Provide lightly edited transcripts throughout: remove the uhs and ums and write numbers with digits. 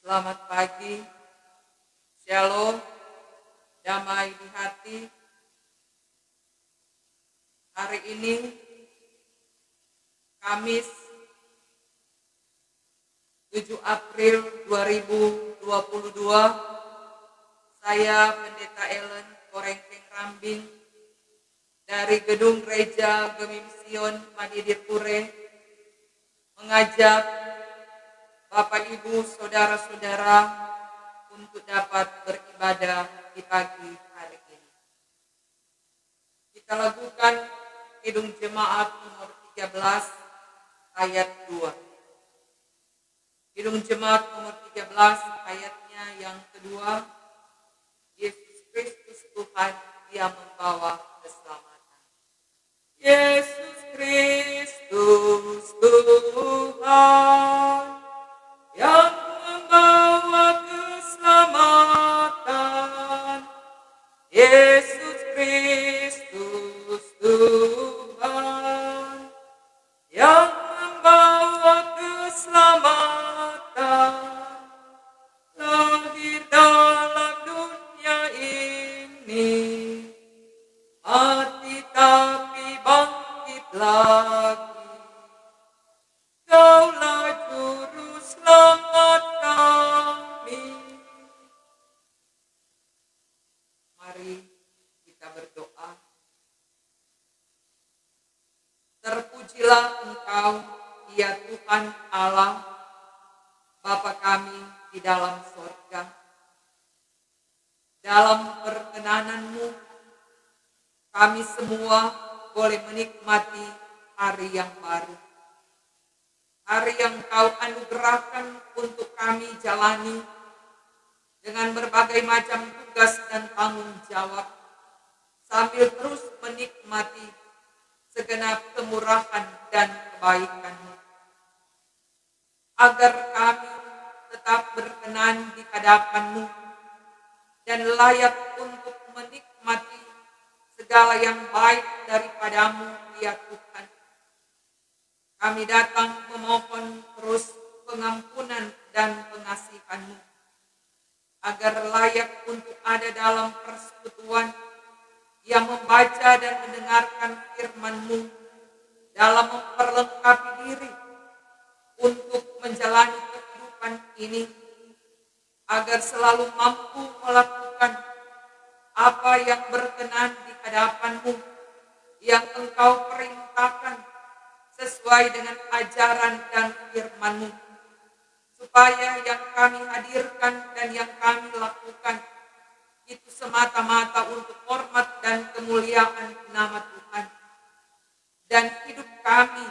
Selamat pagi, Shalom, damai di hati. Hari ini, Kamis 7 April 2022, saya Pendeta Ellen Korengkeng Rambing dari Gedung Gereja Gemision Madidir Pure mengajak Bapak Ibu Saudara-saudara untuk dapat beribadah di pagi hari ini. Kita lakukan Kidung Jemaat nomor 13 ayat 2. Kidung Jemaat nomor 13 ayatnya yang kedua, Yesus Kristus Tuhan yang membawa keselamatan. Yesus Kristus Tuhan yang membawa keselamatan. Yesus Kristus Tuhan yang membawa keselamatan, lahir dalam dunia ini, mati tapi bangkit lagi. Kaulah juru selamat kami. Mari kita berdoa. Terpujilah Engkau, ya Tuhan Allah, Bapa kami di dalam sorga. Dalam perkenanan-Mu, kami semua boleh menikmati hari yang baru. Hari yang Kau anugerahkan untuk kami jalani dengan berbagai macam tugas dan tanggung jawab, sambil terus menikmati segenap kemurahan dan kebaikan-Mu. Agar kami tetap berkenan di hadapan-Mu dan layak untuk menikmati segala yang baik daripada-Mu, ya Tuhan. Kami datang memohon terus pengampunan dan pengasihan-Mu, agar layak untuk ada dalam persekutuan yang membaca dan mendengarkan firman-Mu dalam memperlengkapi diri untuk menjalani kehidupan ini, agar selalu mampu melakukan apa yang berkenan di hadapan-Mu yang Engkau perintahkan sesuai dengan ajaran dan firman-Mu, supaya yang kami hadirkan dan yang kami lakukan itu semata-mata untuk hormat dan kemuliaan nama Tuhan. Dan hidup kami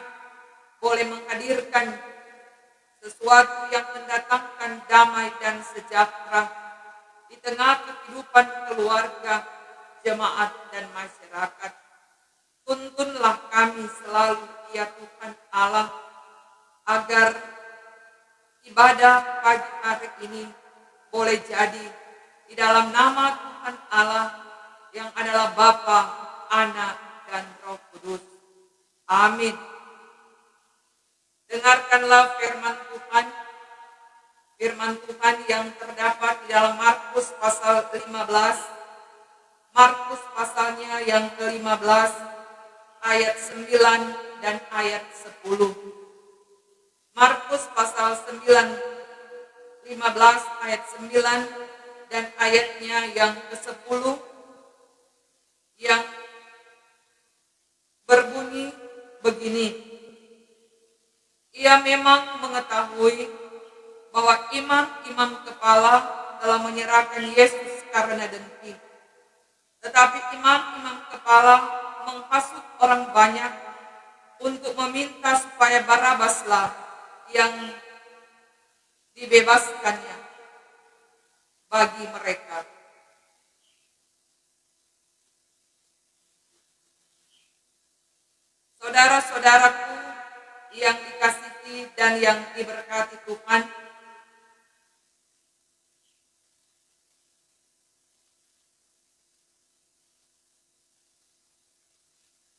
boleh menghadirkan sesuatu yang mendatangkan damai dan sejahtera di tengah kehidupan keluarga, jemaat, dan masyarakat. Tuntunlah kami selalu, ya Tuhan Allah, agar ibadah pagi hari ini boleh jadi di dalam nama Tuhan Allah yang adalah Bapa, Anak, dan Roh Kudus. Amin. Dengarkanlah firman Tuhan yang terdapat di dalam Markus pasal 15. Markus pasalnya yang ke-15 ayat 9 dan ayat 10. Markus pasal 15 ayat 9 dan ayatnya yang ke-10 yang berbunyi begini. Ia memang mengetahui bahwa imam-imam kepala telah menyerahkan Yesus karena dengki. Tetapi imam-imam kepala menghasut orang banyak untuk meminta supaya Barabaslah yang dibebaskannya bagi mereka. Saudara-saudaraku yang dikasihi dan yang diberkati Tuhan,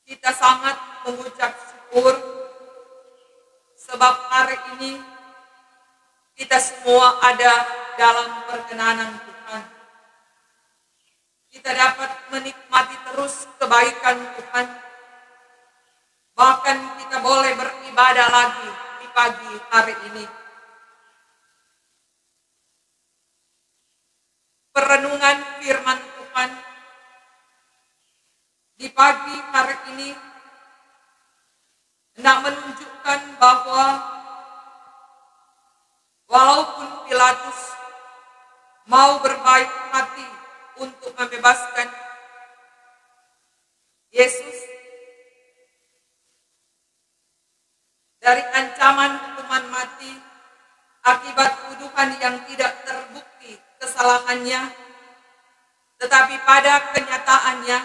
kita sangat mengucap syukur sebab hari ini kita semua ada dalam perkenanan Tuhan. Kita dapat menikmati terus kebaikan Tuhan. Bahkan kita boleh beribadah lagi di pagi hari ini. Perenungan firman Tuhan di pagi hari ini hendak menunjukkan bahwa walaupun Pilatus mau berbaik hati untuk membebaskan Yesus dari ancaman hukuman mati akibat tuduhan yang tidak terbukti kesalahannya, tetapi pada kenyataannya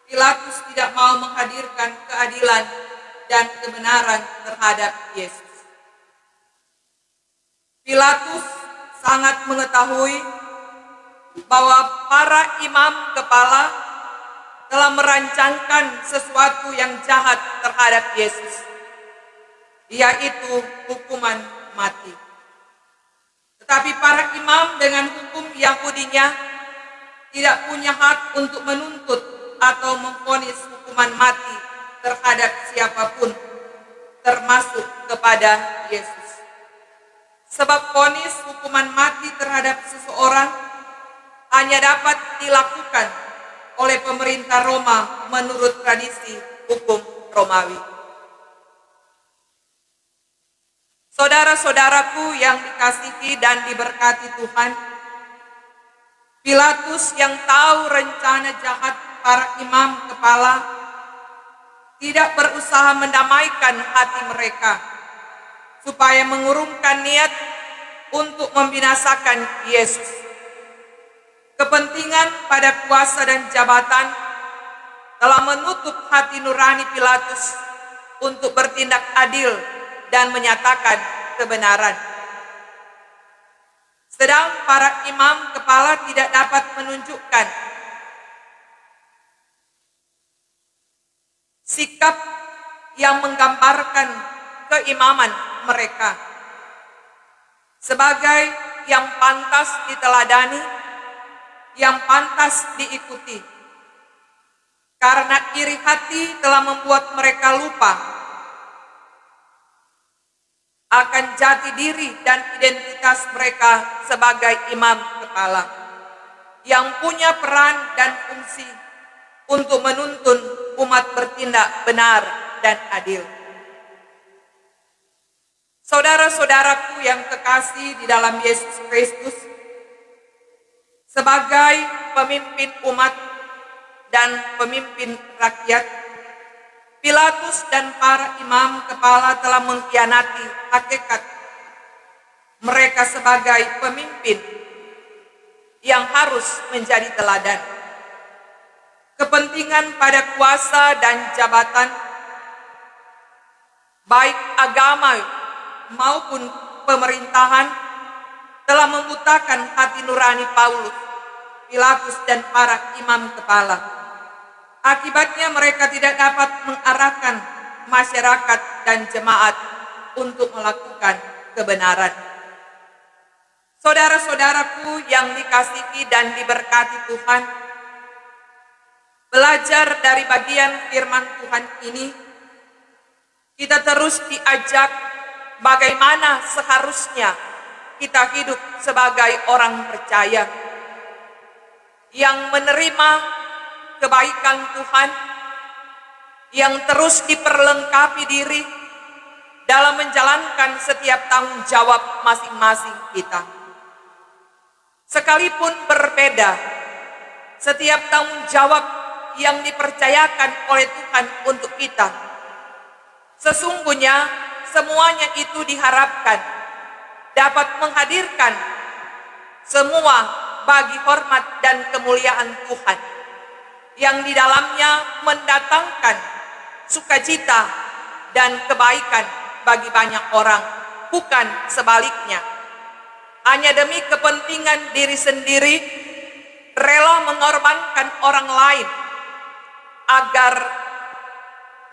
Pilatus tidak mau menghadirkan keadilan dan kebenaran terhadap Yesus. Pilatus sangat mengetahui bahwa para imam kepala telah merancangkan sesuatu yang jahat terhadap Yesus, yaitu hukuman mati. Tetapi para imam dengan hukum Yahudinya tidak punya hak untuk menuntut atau memvonis hukuman mati terhadap siapapun, termasuk kepada Yesus. Sebab vonis hukuman mati terhadap seseorang hanya dapat dilakukan oleh pemerintah Roma menurut tradisi hukum Romawi. Saudara-saudaraku yang dikasihi dan diberkati Tuhan, Pilatus yang tahu rencana jahat para imam kepala tidak berusaha mendamaikan hati mereka supaya mengurungkan niat untuk membinasakan Yesus. Kepentingan pada kuasa dan jabatan telah menutup hati nurani Pilatus untuk bertindak adil dan menyatakan kebenaran. Sedang para imam kepala tidak dapat menunjukkan sikap yang menggambarkan keimaman mereka sebagai yang pantas diteladani, yang pantas diikuti. Karena iri hati telah membuat mereka lupa akan jati diri dan identitas mereka sebagai imam kepala yang punya peran dan fungsi untuk menuntun umat bertindak benar dan adil. Saudara-saudaraku yang kekasih di dalam Yesus Kristus, sebagai pemimpin umat dan pemimpin rakyat, Pilatus dan para imam kepala telah mengkhianati hakikat mereka sebagai pemimpin yang harus menjadi teladan. Kepentingan pada kuasa dan jabatan, baik agama maupun pemerintahan, telah membutakan hati nurani Paulus, Pilatus dan para imam kepala. Akibatnya mereka tidak dapat mengarahkan masyarakat dan jemaat untuk melakukan kebenaran. Saudara-saudaraku yang dikasihi dan diberkati Tuhan, belajar dari bagian firman Tuhan ini, kita terus diajak bagaimana seharusnya kita hidup sebagai orang percaya yang menerima kebaikan Tuhan, yang terus diperlengkapi diri dalam menjalankan setiap tanggung jawab masing-masing kita. Sekalipun berbeda, setiap tanggung jawab yang dipercayakan oleh Tuhan untuk kita, sesungguhnya semuanya itu diharapkan dapat menghadirkan semua bagi hormat dan kemuliaan Tuhan, yang di dalamnya mendatangkan sukacita dan kebaikan bagi banyak orang, bukan sebaliknya. Hanya demi kepentingan diri sendiri, rela mengorbankan orang lain agar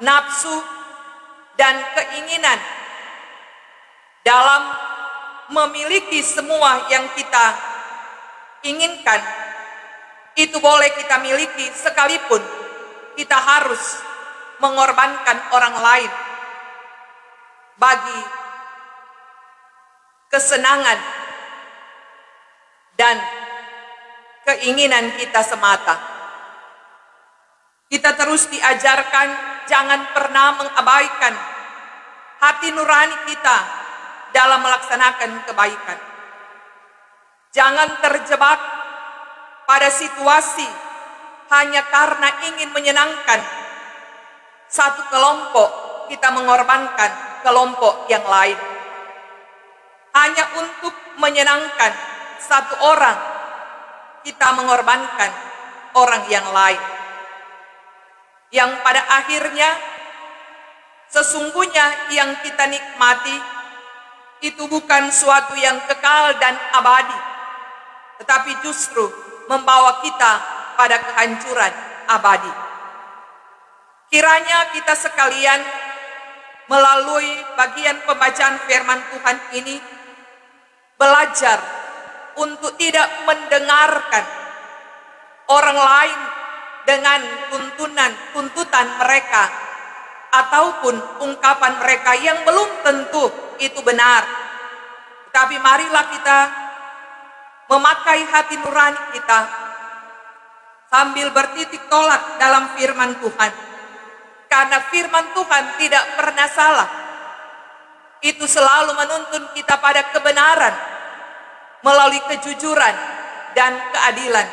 nafsu dan keinginan dalam memiliki semua yang kita inginkan, itu boleh kita miliki sekalipun kita harus mengorbankan orang lain bagi kesenangan dan keinginan kita semata. Kita terus diajarkan jangan pernah mengabaikan hati nurani kita dalam melaksanakan kebaikan. Jangan terjebak pada situasi hanya karena ingin menyenangkan satu kelompok, kita mengorbankan kelompok yang lain. Hanya untuk menyenangkan satu orang, kita mengorbankan orang yang lain. Yang pada akhirnya, sesungguhnya yang kita nikmati itu bukan suatu yang kekal dan abadi, tetapi justru membawa kita pada kehancuran abadi. Kiranya kita sekalian melalui bagian pembacaan firman Tuhan ini belajar untuk tidak mendengarkan orang lain dengan tuntutan mereka ataupun ungkapan mereka yang belum tentu itu benar. Tetapi marilah kita memakai hati nurani kita sambil bertitik tolak dalam firman Tuhan. Karena firman Tuhan tidak pernah salah. Itu selalu menuntun kita pada kebenaran melalui kejujuran dan keadilan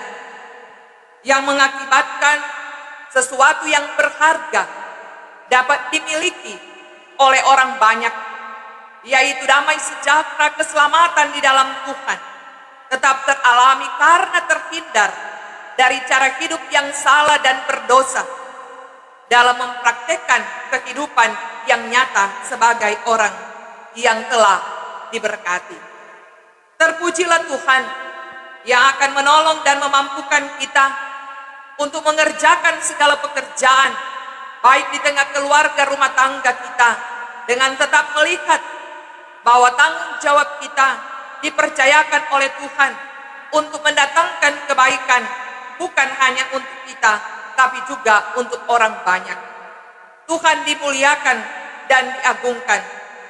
yang mengakibatkan sesuatu yang berharga dapat dimiliki oleh orang banyak, yaitu damai sejahtera, keselamatan di dalam Tuhan tetap teralami karena terhindar dari cara hidup yang salah dan berdosa dalam mempraktekkan kehidupan yang nyata sebagai orang yang telah diberkati. Terpujilah Tuhan yang akan menolong dan memampukan kita untuk mengerjakan segala pekerjaan, baik di tengah keluarga rumah tangga kita, dengan tetap melihat bahwa tanggung jawab kita dipercayakan oleh Tuhan untuk mendatangkan kebaikan, bukan hanya untuk kita, tapi juga untuk orang banyak. Tuhan dimuliakan dan diagungkan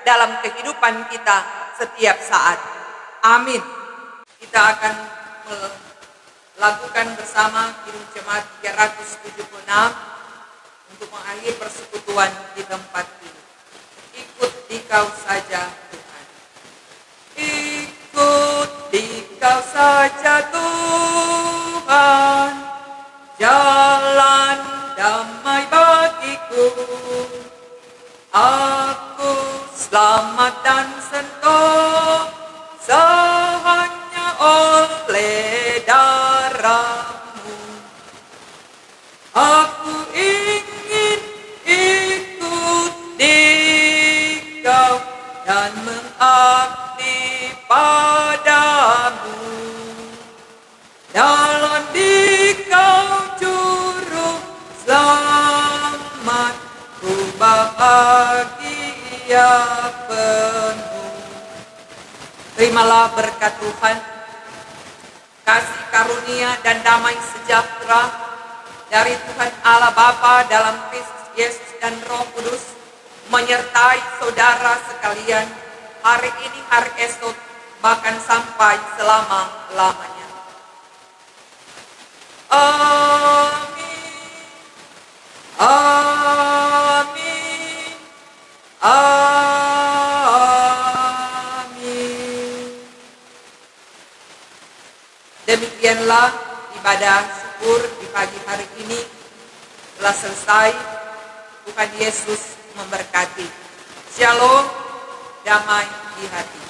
dalam kehidupan kita setiap saat. Amin. Kita akan melakukan bersama Kidung Jemaat 376 untuk mengakhiri persekutuan di tempat ini. Ikut dikau saja Tuhan. Ikut dikau saja Tuhan, jalan damai bagiku. Aku selamat dan sentosa hanya oleh darah-Mu. Aku ingin ikut dikau dan mengabdi padamu. Dalam dikau juru selamat, ku bahagia penuh. Terimalah berkat Tuhan, kasih karunia dan damai sejahtera dari Tuhan Allah Bapa dalam Kristus Yesus dan Roh Kudus menyertai saudara sekalian hari ini, hari esok, bahkan sampai selama-lamanya. Amin. Amin. Amin. Demikianlah ibadah syukur di pagi hari ini telah selesai. Tuhan Yesus memberkati. Shalom, damai di hati.